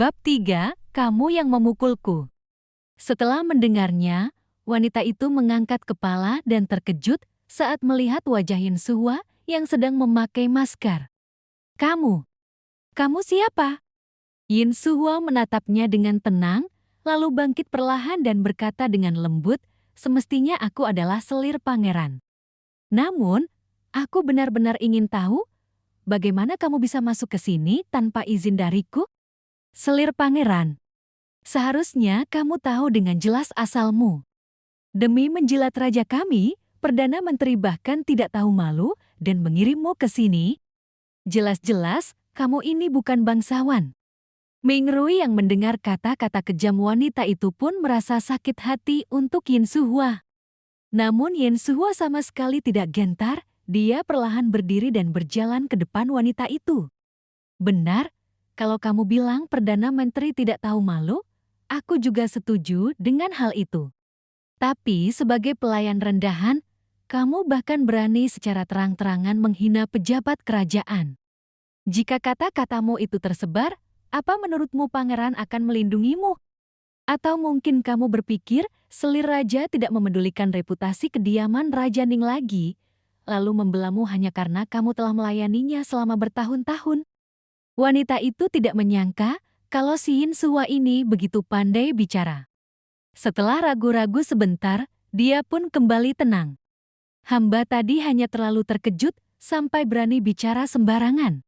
Bab 3, Kamu yang Memukulku. Setelah mendengarnya, wanita itu mengangkat kepala dan terkejut saat melihat wajah Yin Suhua yang sedang memakai masker. Kamu siapa? Yin Suhua menatapnya dengan tenang, lalu bangkit perlahan dan berkata dengan lembut, semestinya aku adalah selir pangeran. Namun, aku benar-benar ingin tahu, bagaimana kamu bisa masuk ke sini tanpa izin dariku? Selir pangeran. Seharusnya kamu tahu dengan jelas asalmu. Demi menjilat raja kami, Perdana Menteri bahkan tidak tahu malu dan mengirimmu ke sini. Jelas-jelas, kamu ini bukan bangsawan. Ming Rui yang mendengar kata-kata kejam wanita itu pun merasa sakit hati untuk Yin Suhua. Namun Yin Suhua sama sekali tidak gentar, dia perlahan berdiri dan berjalan ke depan wanita itu. Benar, kalau kamu bilang Perdana Menteri tidak tahu malu, aku juga setuju dengan hal itu. Tapi sebagai pelayan rendahan, kamu bahkan berani secara terang-terangan menghina pejabat kerajaan. Jika kata-katamu itu tersebar, apa menurutmu pangeran akan melindungimu? Atau mungkin kamu berpikir selir raja tidak memedulikan reputasi kediaman Raja Ning lagi, lalu membelamu hanya karena kamu telah melayaninya selama bertahun-tahun? Wanita itu tidak menyangka kalau si Yin Suhua ini begitu pandai bicara. Setelah ragu-ragu sebentar, dia pun kembali tenang. Hamba tadi hanya terlalu terkejut sampai berani bicara sembarangan.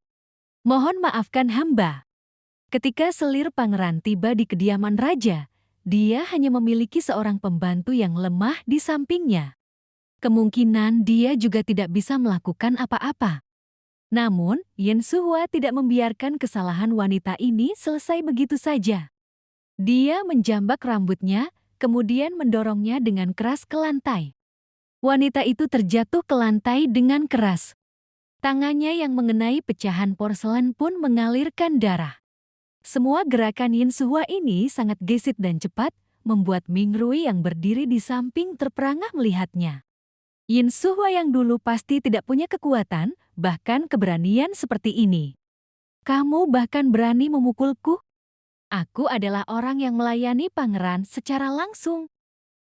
Mohon maafkan hamba. Ketika selir pangeran tiba di kediaman raja, dia hanya memiliki seorang pembantu yang lemah di sampingnya. Kemungkinan dia juga tidak bisa melakukan apa-apa. Namun, Yin Suhua tidak membiarkan kesalahan wanita ini selesai begitu saja. Dia menjambak rambutnya, kemudian mendorongnya dengan keras ke lantai. Wanita itu terjatuh ke lantai dengan keras. Tangannya yang mengenai pecahan porselen pun mengalirkan darah. Semua gerakan Yin Suhua ini sangat gesit dan cepat, membuat Ming Rui yang berdiri di samping terperangah melihatnya. Yin Suhua yang dulu pasti tidak punya kekuatan, bahkan keberanian seperti ini. Kamu bahkan berani memukulku? Aku adalah orang yang melayani pangeran secara langsung.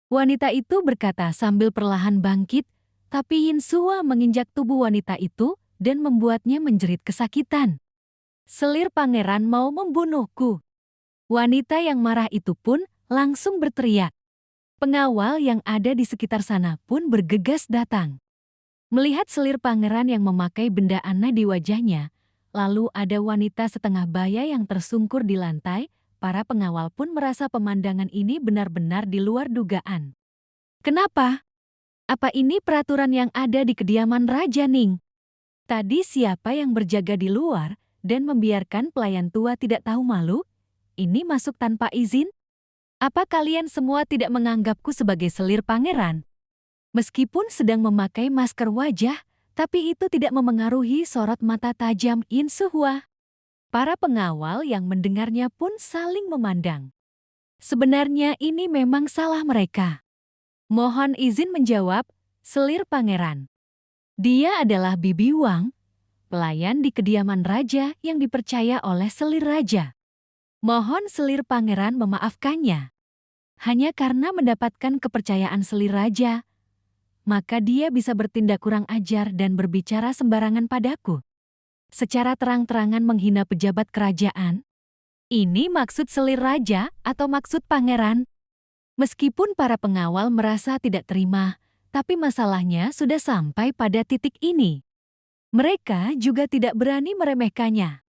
Wanita itu berkata sambil perlahan bangkit, tapi Yin Suhua menginjak tubuh wanita itu dan membuatnya menjerit kesakitan. Selir pangeran mau membunuhku. Wanita yang marah itu pun langsung berteriak. Pengawal yang ada di sekitar sana pun bergegas datang. Melihat selir pangeran yang memakai benda aneh di wajahnya, lalu ada wanita setengah baya yang tersungkur di lantai, para pengawal pun merasa pemandangan ini benar-benar di luar dugaan. Kenapa? Apa ini peraturan yang ada di kediaman Raja Ning? Tadi siapa yang berjaga di luar dan membiarkan pelayan tua tidak tahu malu? Ini masuk tanpa izin? Apa kalian semua tidak menganggapku sebagai selir pangeran? Meskipun sedang memakai masker wajah, tapi itu tidak memengaruhi sorot mata tajam Yin Suhua. Para pengawal yang mendengarnya pun saling memandang. Sebenarnya ini memang salah mereka. Mohon izin menjawab, selir pangeran. Dia adalah Bibi Wang, pelayan di kediaman raja yang dipercaya oleh selir raja. Mohon selir pangeran memaafkannya. Hanya karena mendapatkan kepercayaan selir raja, maka dia bisa bertindak kurang ajar dan berbicara sembarangan padaku. Secara terang-terangan menghina pejabat kerajaan. Ini maksud selir raja atau maksud pangeran? Meskipun para pengawal merasa tidak terima, tapi masalahnya sudah sampai pada titik ini. Mereka juga tidak berani meremehkannya.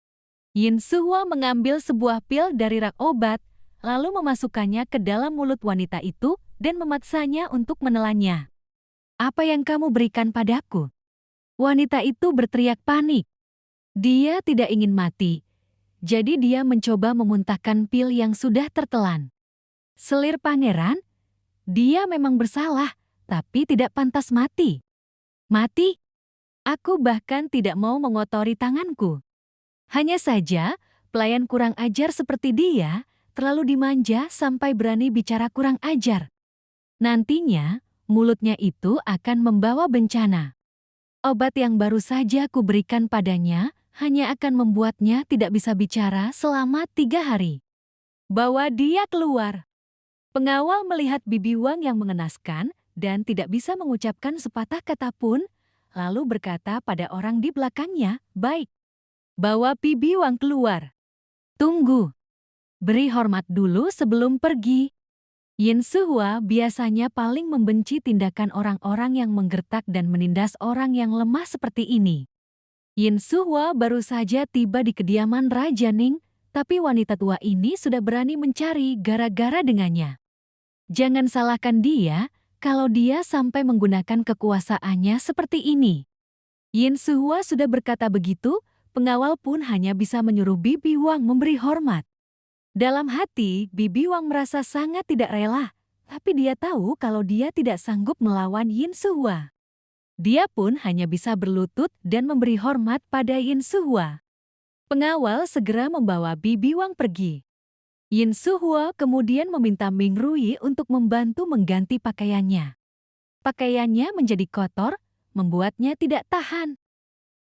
Yin Suhua mengambil sebuah pil dari rak obat, lalu memasukkannya ke dalam mulut wanita itu dan memaksanya untuk menelannya. Apa yang kamu berikan padaku? Wanita itu berteriak panik. Dia tidak ingin mati, jadi dia mencoba memuntahkan pil yang sudah tertelan. Selir pangeran, dia memang bersalah, tapi tidak pantas mati. Mati? Aku bahkan tidak mau mengotori tanganku. Hanya saja, pelayan kurang ajar seperti dia terlalu dimanja sampai berani bicara kurang ajar. Nantinya, mulutnya itu akan membawa bencana. Obat yang baru saja kuberikan padanya hanya akan membuatnya tidak bisa bicara selama 3 hari. Bawa dia keluar. Pengawal melihat Bibi Wang yang mengenaskan dan tidak bisa mengucapkan sepatah kata pun, lalu berkata pada orang di belakangnya, "Baik, bawa Bibi Wang keluar. Tunggu, beri hormat dulu sebelum pergi." Yin Suhua biasanya paling membenci tindakan orang-orang yang menggertak dan menindas orang yang lemah seperti ini. Yin Suhua baru saja tiba di kediaman Raja Ning, tapi wanita tua ini sudah berani mencari gara-gara dengannya. Jangan salahkan dia kalau dia sampai menggunakan kekuasaannya seperti ini. Yin Suhua sudah berkata begitu, pengawal pun hanya bisa menyuruh Bibi Wang memberi hormat. Dalam hati, Bibi Wang merasa sangat tidak rela, tapi dia tahu kalau dia tidak sanggup melawan Yin Suhua. Dia pun hanya bisa berlutut dan memberi hormat pada Yin Suhua. Pengawal segera membawa Bibi Wang pergi. Yin Suhua kemudian meminta Ming Rui untuk membantu mengganti pakaiannya. Pakaiannya menjadi kotor, membuatnya tidak tahan.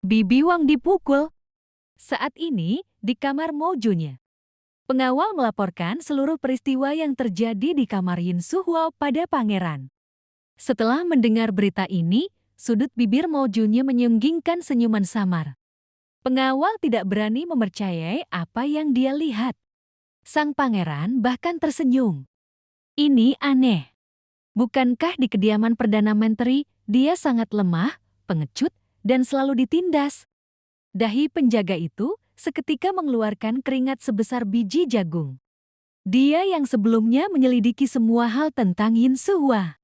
Bibi Wang dipukul. Saat ini, di kamar Mo Junye, pengawal melaporkan seluruh peristiwa yang terjadi di kamar Yin Suhua pada pangeran. Setelah mendengar berita ini, sudut bibir Mo Junye menyunggingkan senyuman samar. Pengawal tidak berani mempercayai apa yang dia lihat. Sang pangeran bahkan tersenyum. Ini aneh. Bukankah di kediaman Perdana Menteri dia sangat lemah, pengecut, dan selalu ditindas? Dahi penjaga itu seketika mengeluarkan keringat sebesar biji jagung. Dia yang sebelumnya menyelidiki semua hal tentang Yin Suhua.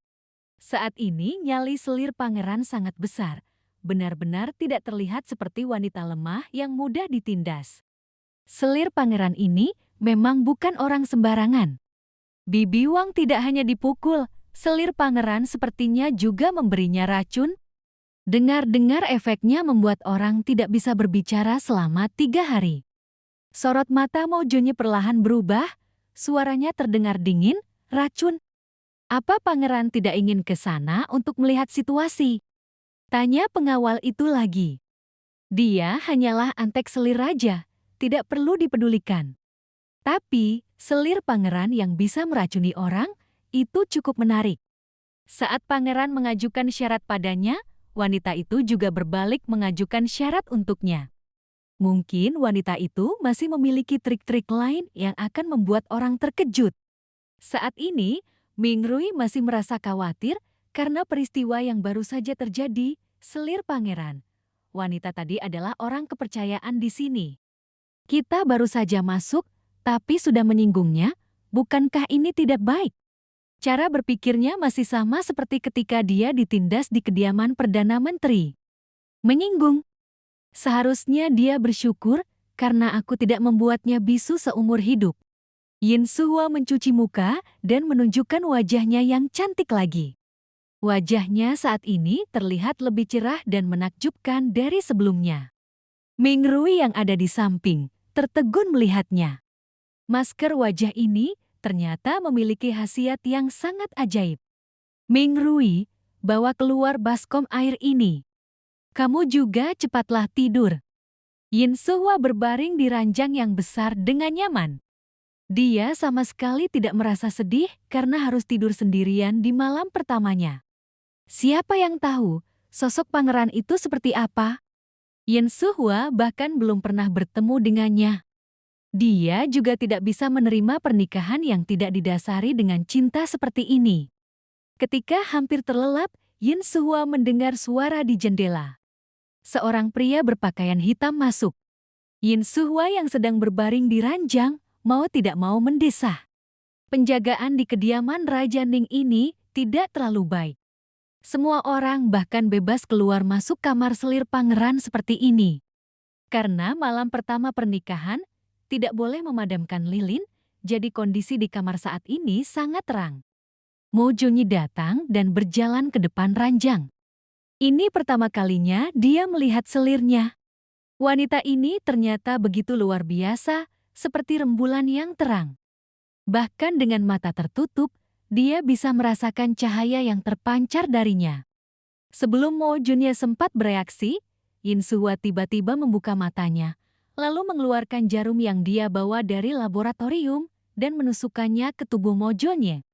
Saat ini nyali selir pangeran sangat besar, benar-benar tidak terlihat seperti wanita lemah yang mudah ditindas. Selir pangeran ini memang bukan orang sembarangan. Bibi Wang tidak hanya dipukul, selir pangeran sepertinya juga memberinya racun. Dengar-dengar efeknya membuat orang tidak bisa berbicara selama 3 hari. Sorot mata Mo Junye perlahan berubah, suaranya terdengar dingin, "Racun? Apa pangeran tidak ingin ke sana untuk melihat situasi?" Tanya pengawal itu lagi. Dia hanyalah antek selir raja, tidak perlu dipedulikan. Tapi, selir pangeran yang bisa meracuni orang, itu cukup menarik. Saat pangeran mengajukan syarat padanya, wanita itu juga berbalik mengajukan syarat untuknya. Mungkin wanita itu masih memiliki trik-trik lain yang akan membuat orang terkejut. Saat ini, Ming Rui masih merasa khawatir karena peristiwa yang baru saja terjadi, selir pangeran. Wanita tadi adalah orang kepercayaan di sini. Kita baru saja masuk, tapi sudah menyinggungnya, bukankah ini tidak baik? Cara berpikirnya masih sama seperti ketika dia ditindas di kediaman Perdana Menteri. Menyinggung. Seharusnya dia bersyukur karena aku tidak membuatnya bisu seumur hidup. Yin Suhua mencuci muka dan menunjukkan wajahnya yang cantik lagi. Wajahnya saat ini terlihat lebih cerah dan menakjubkan dari sebelumnya. Ming Rui yang ada di samping tertegun melihatnya. Masker wajah ini ternyata memiliki khasiat yang sangat ajaib. Ming Rui, bawa keluar baskom air ini. Kamu juga cepatlah tidur. Yin Suhua berbaring di ranjang yang besar dengan nyaman. Dia sama sekali tidak merasa sedih karena harus tidur sendirian di malam pertamanya. Siapa yang tahu sosok pangeran itu seperti apa? Yin Suhua bahkan belum pernah bertemu dengannya. Dia juga tidak bisa menerima pernikahan yang tidak didasari dengan cinta seperti ini. Ketika hampir terlelap, Yin Suhua mendengar suara di jendela. Seorang pria berpakaian hitam masuk. Yin Suhua yang sedang berbaring di ranjang, mau tidak mau mendesah. Penjagaan di kediaman Raja Ning ini tidak terlalu baik. Semua orang bahkan bebas keluar masuk kamar selir pangeran seperti ini. Karena malam pertama pernikahan, tidak boleh memadamkan lilin, jadi kondisi di kamar saat ini sangat terang. Mo Junye datang dan berjalan ke depan ranjang. Ini pertama kalinya dia melihat selirnya. Wanita ini ternyata begitu luar biasa, seperti rembulan yang terang. Bahkan dengan mata tertutup, dia bisa merasakan cahaya yang terpancar darinya. Sebelum Mo Junye sempat bereaksi, Yin Suhua tiba-tiba membuka matanya, lalu mengeluarkan jarum yang dia bawa dari laboratorium dan menusukkannya ke tubuh Mojonye.